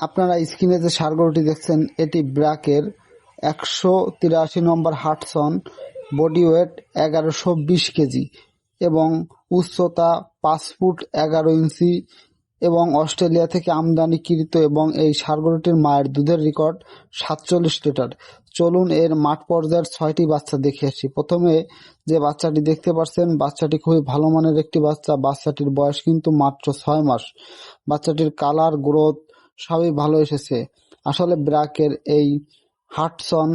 আপনারা স্ক্রিনে যে ষাঁড় গরুটি দেখছেন এটি ব্র্যাকের 183 নম্বর হাডসন, বডি ওয়েট 1120 কেজি এবং উচ্চতা 5 ফুট 11 ইঞ্চি এবং অস্ট্রেলিয়া থেকে আমদানিকৃত এবং এই ষাঁড় গরুটির মায়ের দুধের রেকর্ড 47 লিটার। চলুন এর মাঠ পর্যায়ের 6টি বাচ্চা দেখে আসি। প্রথমে যে বাচ্চাটি দেখতে পাচ্ছেন বাচ্চাটি খুবই ভালো মানের একটি বাচ্চা। বাচ্চাটির বয়স কিন্তু মাত্র 6 মাস। বাচ্চাটির কালার, গ্রোথ সবই ভালো এসেছে। আসলে ব্র্যাকের এই হাডসন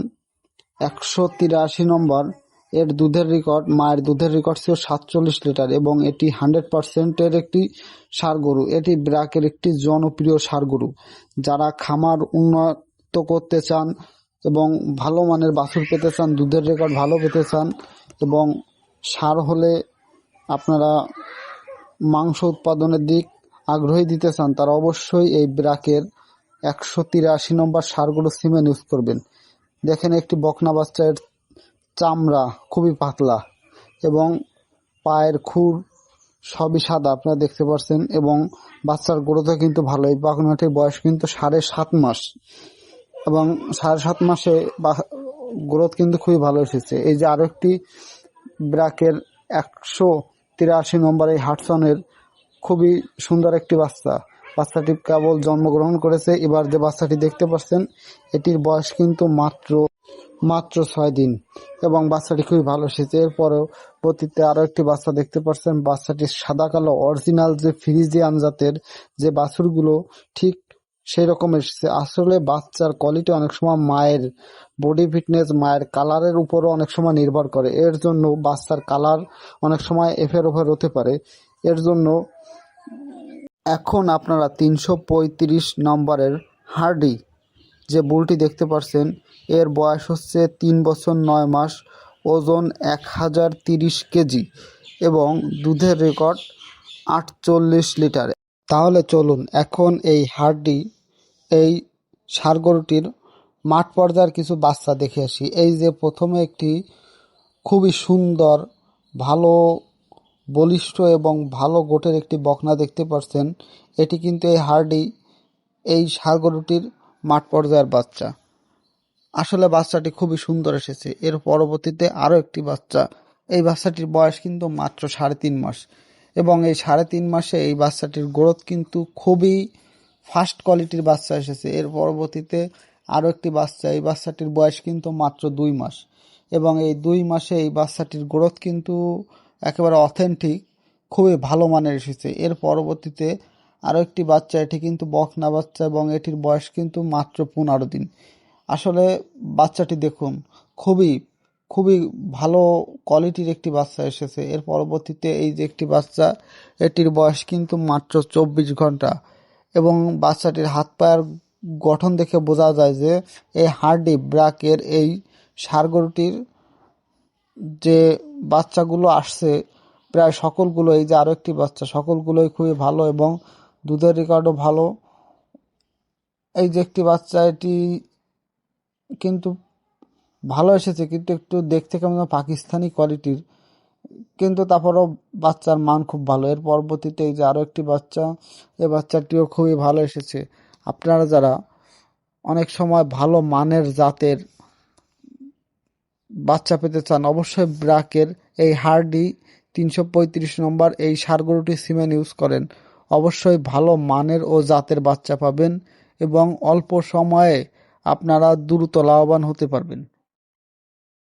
183 নম্বর এর দুধের রেকর্ড, মায়ের দুধের রেকর্ড ছিল 47 লিটার এবং এটি 100% এর একটি ষাঁড় গরু। এটি ব্র্যাকের একটি জনপ্রিয় ষাঁড় গরু। যারা খামার উন্নত করতে চান এবং ভালো মানের বাছুর পেতে চান, দুধের রেকর্ড ভালো পেতে চান এবং ষাঁড় হলে আপনারা মাংস উৎপাদনের দিক আগ্রহী দিতে চান, তারা অবশ্যই এই ব্র্যাকের 183 নম্বর ষাঁড় গরু সিমেন্ট ইউজ করবেন। দেখেন একটি বকনা বাচ্চার চামড়া খুবই পাতলা এবং পায়ের খুর সবই সাদা আপনারা দেখতে পাচ্ছেন এবং বাচ্চার গ্রোথও কিন্তু ভালো। এই বকনাটির বয়স কিন্তু 7.5 মাস এবং 7.5 মাসে গ্রোথ কিন্তু খুবই ভালো এসেছে। এই যে আরো একটি ব্র্যাকের 183 নম্বর এই হাডসনের খুবই সুন্দর একটি বাচ্চা। বাচ্চাটি কেবল জন্মগ্রহণ করেছে। এবার যে বাচ্চাটি দেখতে পাচ্ছেন এটির বয়স কিন্তু মাত্র 6 দিন এবং বাচ্চাটি খুবই ভালো এসেছে। এর পরবর্তীতে আরো একটি বাচ্চা দেখতে পাচ্ছেন। বাচ্চাটি সাদা কালো অরিজিনাল যে ফ্রিজিয়ান জাতের যে বাছুরগুলো ঠিক সেই রকম এসেছে। আসলে বাচ্চার কোয়ালিটি অনেক সময় মায়ের বডি ফিটনেস, মায়ের কালারের উপরও অনেক সময় নির্ভর করে। এর জন্য বাচ্চার কালার অনেক সময় এফের ওফের হতে পারে। এর জন্য এখন আপনারা 335 নম্বরের হার্ডি যে বুলটি দেখতে পাচ্ছেন এর বয়স হচ্ছে 3 বছর 9 মাস, ওজন 1030 কেজি এবং দুধের রেকর্ড 48 লিটার। তাহলে চলুন এখন এই হার্ডি এই ষাঁড় গরুটির মাঠ পর্যায়ের কিছু বাচ্চা দেখে আসি। এই যে প্রথমে একটি খুবই সুন্দর, ভালো বলিষ্ঠ এবং ভালো গোটের একটি বকনা দেখতে পাচ্ছেন। এটি কিন্তু এই হার্ডি এই ষাঁড় গরুটির মাঠ পর্যায়ের বাচ্চা। আসলে বাচ্চাটি খুবই সুন্দর এসেছে। এর পরবর্তীতে আরো একটি বাচ্চা। এই বাচ্চাটির বয়স কিন্তু মাত্র 3.5 মাস এবং এই 3.5 মাসে এই বাচ্চাটির গ্রোথ কিন্তু খুবই ফার্স্ট কোয়ালিটির বাচ্চা এসেছে। এর পরবর্তীতে আরো একটি বাচ্চা। এই বাচ্চাটির বয়স কিন্তু মাত্র 2 মাস এবং এই 2 মাসে এই বাচ্চাটির গ্রোথ কিন্তু একেবারে অথেন্টিক, খুবই ভালো মানের এসেছে। এর পরবর্তীতে আরো একটি বাচ্চা। এটি কিন্তু বকনা বাচ্চা এবং এটির বয়স কিন্তু মাত্র 15 দিন। আসলে বাচ্চাটি দেখুন খুবই খুবই ভালো কোয়ালিটির একটি বাচ্চা এসেছে। এর পরবর্তীতে এই যে একটি বাচ্চা, এটির বয়স কিন্তু মাত্র 24 ঘন্টা এবং বাচ্চাটির হাত পায়ের গঠন দেখে বোঝা যায় যে এই হার্ডি ব্র্যাকের এই ষাঁড় গরুটির যে বাচ্চাগুলো আসছে প্রায় সকলগুলো, এই যে আরো একটি বাচ্চা, সকলগুলোই খুবই ভালো এবং দুধের রেকর্ডও ভালো। এই যে একটি বাচ্চা, এটি কিন্তু ভালো এসেছে কিন্তু একটু দেখতে কেমন পাকিস্তানি কোয়ালিটির, কিন্তু তারপরও বাচ্চার মান খুব ভালো। এর পরবর্তীতে এই যে আরো একটি বাচ্চা, এই বাচ্চাটিও খুবই ভালো এসেছে। আপনারা যারা অনেক সময় ভালো মানের জাতের বাচ্চা পেতে চান অবশ্যই ব্র্যাকের এই হার্ডি 335 নম্বর এই ষাঁড় গরুটি সিমেন্ট ইউজ করেন। অবশ্যই ভালো মানের ও জাতের বাচ্চা পাবেন এবং অল্প সময়ে আপনারা দ্রুত লাভবান হতে পারবেন।